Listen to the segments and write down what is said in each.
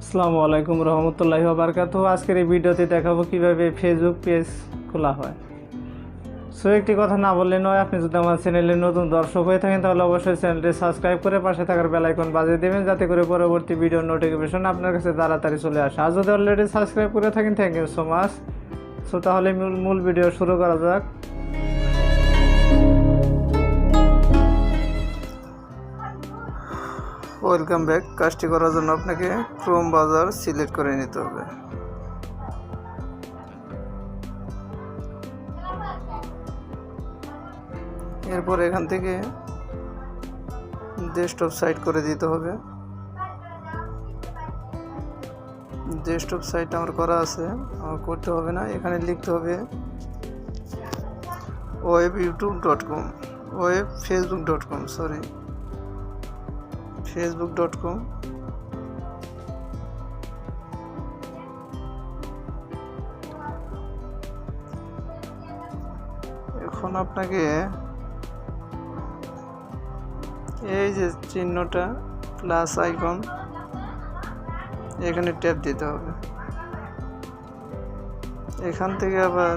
আসসালামু আলাইকুম রহমতুল্লাহি ওয়া বারাকাতুহু। আজকের এই ভিডিওতে দেখাবো কিভাবে ফেসবুক পেজ খোলা হয়। সো একটি কথা না বললে নয়, আপনি যদি আমার চ্যানেলে নতুন দর্শক হয়ে থাকেন তাহলে অবশ্যই চ্যানেলটি সাবস্ক্রাইব করে পাশে থাকার বেল আইকন বাজিয়ে দেবেন, যাতে করে পরবর্তী ভিডিওর নোটিফিকেশন আপনার কাছে তাড়াতাড়ি চলে আসে। আর যদি অলরেডি সাবস্ক্রাইব করে থাকেন, thank you so much. So তাহলে মূল ভিডিও শুরু করা যাক। Welcome back. কাজটি করার জন্য আপনাকে ক্রোম ব্রাউজার সিলেক্ট করে নিতে হবে। এরপর এখান থেকে ডেস্কটপ সাইট করে দিতে হবে। ডেস্কটপ সাইট আমার করা আছে, আমার করতে হবে না। এখানে লিখতে হবে web facebook.com এখন আপনাকে এই যে চিহ্নটা প্লাস আইকন, এখানে ট্যাপ দিতে হবে। এখান থেকে আবার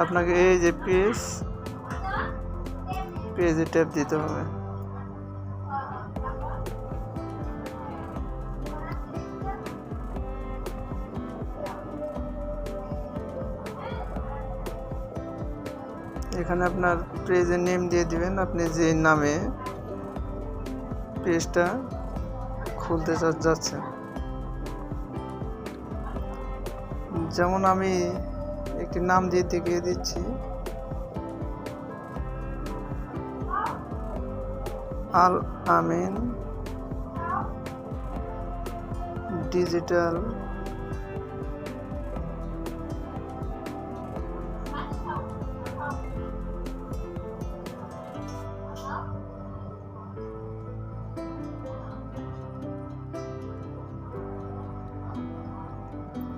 আপনাকে এই যে পেজে ট্যাপ দিতে হবে। এখানে আপনার পেজের নেম দিয়ে দিবেন, আপনি যে নামে পেজটা খুলতে যাচ্ছেন। যেমন আমি একটি নাম দিয়ে দেখিয়ে দিচ্ছি, Al Amin digital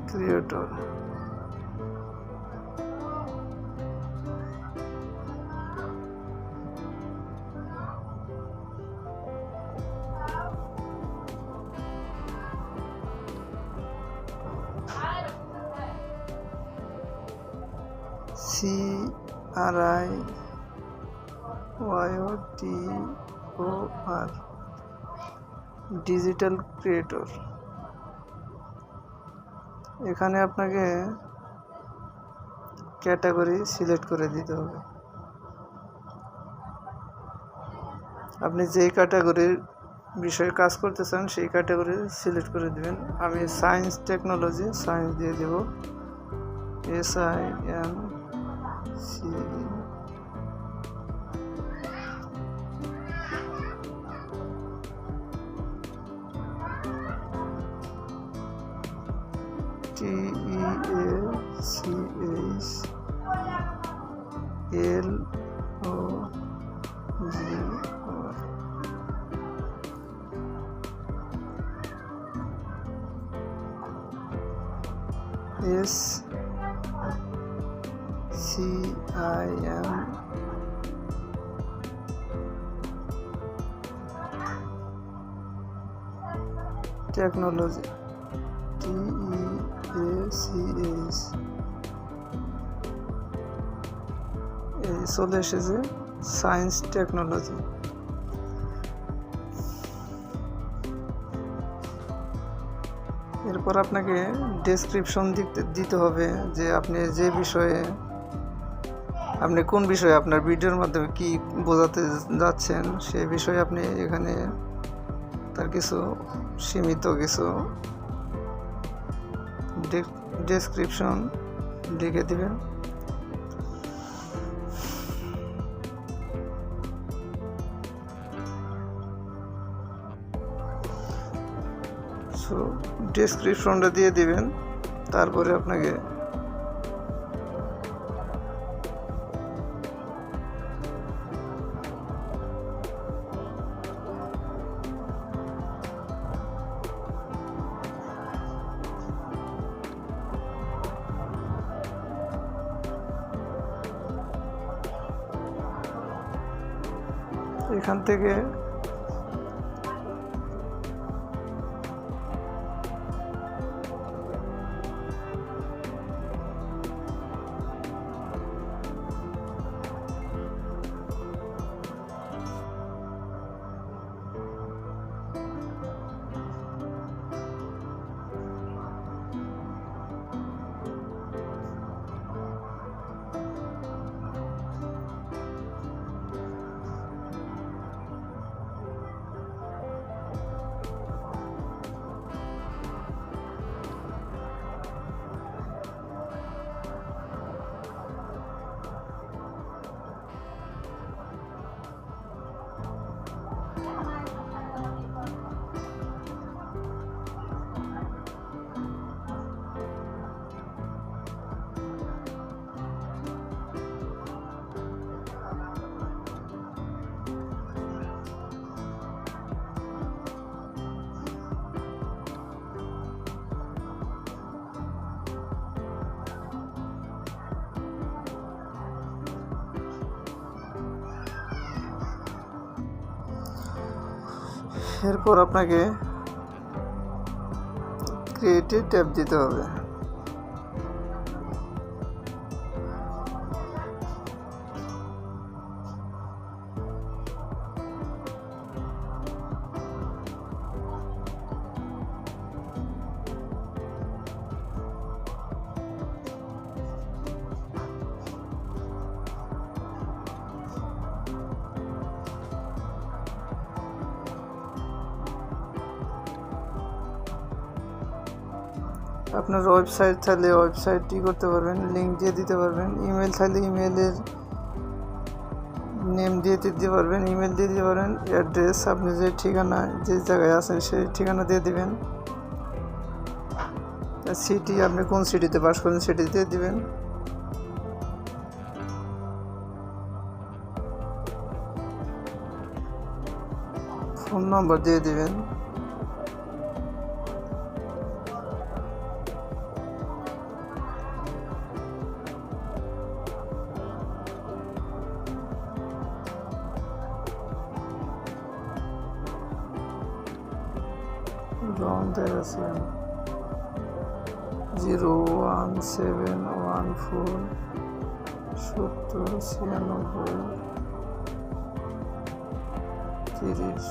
creator. CRIYOTOR digital creator. এখানে আপনাকে ক্যাটাগরি সিলেক্ট করে দিতে হবে। আপনি যেই ক্যাটাগরির বিষয়ে কাজ করতে চান সেই ক্যাটাগরি সিলেক্ট করে দিবেন। আমি সায়েন্স টেকনোলজি সায়েন্স দিয়ে দেব, SINCE। টেকনোলজি TEACH চলে এসেছে সায়েন্স টেকনোলজি। এরপর আপনাকে ডেসক্রিপশন দিতে হবে যে আপনি যে বিষয়ে, আপনি কোন বিষয়ে আপনার ভিডিওর মাধ্যমে কি বোঝাতে যাচ্ছেন সেই বিষয়ে আপনি এখানে তার কিছু সীমিত কিছু ডেসক্রিপশন লিখে দিবেন। সো ডেসক্রিপশনটা দিয়ে দিবেন। তারপরে আপনাকে এখান থেকে এরপর আপনাকে ক্রিয়েটে ট্যাপ দিতে হবে। আপনার ওয়েবসাইট থাকলে ওয়েবসাইটটি করতে পারবেন, লিঙ্ক দিয়ে দিতে পারবেন। ইমেল থাকলে ইমেলের নেম দিয়ে দিতে পারবেন, ইমেল দিয়ে দিতে পারেন। অ্যাড্রেস আপনি যে ঠিকানা, যে জায়গায় আছেন সেই ঠিকানা দিয়ে দিবেন। সিটি আপনি কোন সিটিতে বাস করেন সেটি দিয়ে দিবেন। ফোন নম্বর দিয়ে দিবেন। রওনদের আছে 01714 70 96 30।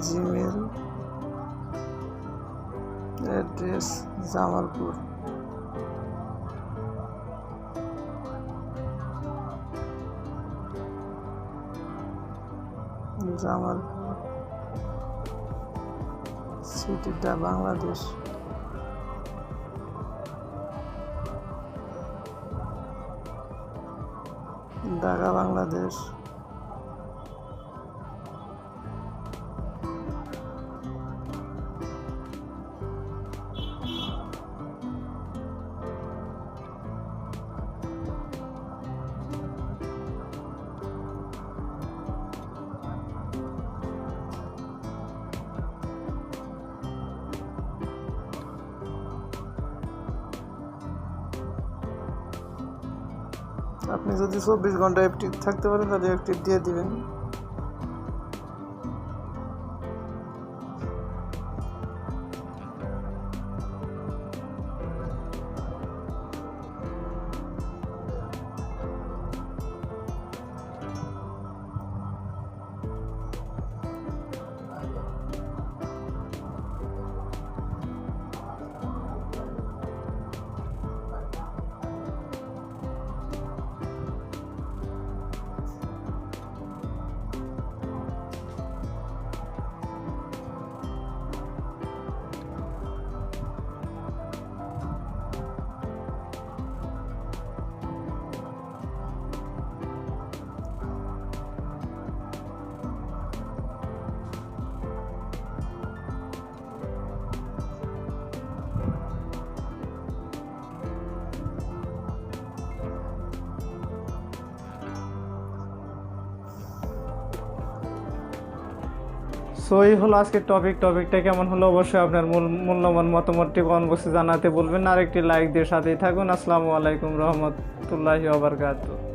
Gmail address Jamalpur. জামালপুর সিটিটা বাংলাদেশ। ঢাকা বাংলাদেশ। আপনি যদি 24 ঘন্টা অ্যাক্টিভ থাকতে পারেন তাহলে অ্যাক্টিভ দিয়ে দিবেন। সো এই হলো আজকের টপিকটা কেমন হলো অবশ্যই আপনার মূল্যবান মতামতটি কমেন্ট বক্সে জানাতে বলবেন। আরেকটি লাইক দিয়ে সাথেই থাকুন। আসসালামু আলাইকুম রহমতুল্লাহি ওয়া বারাকাতুহু।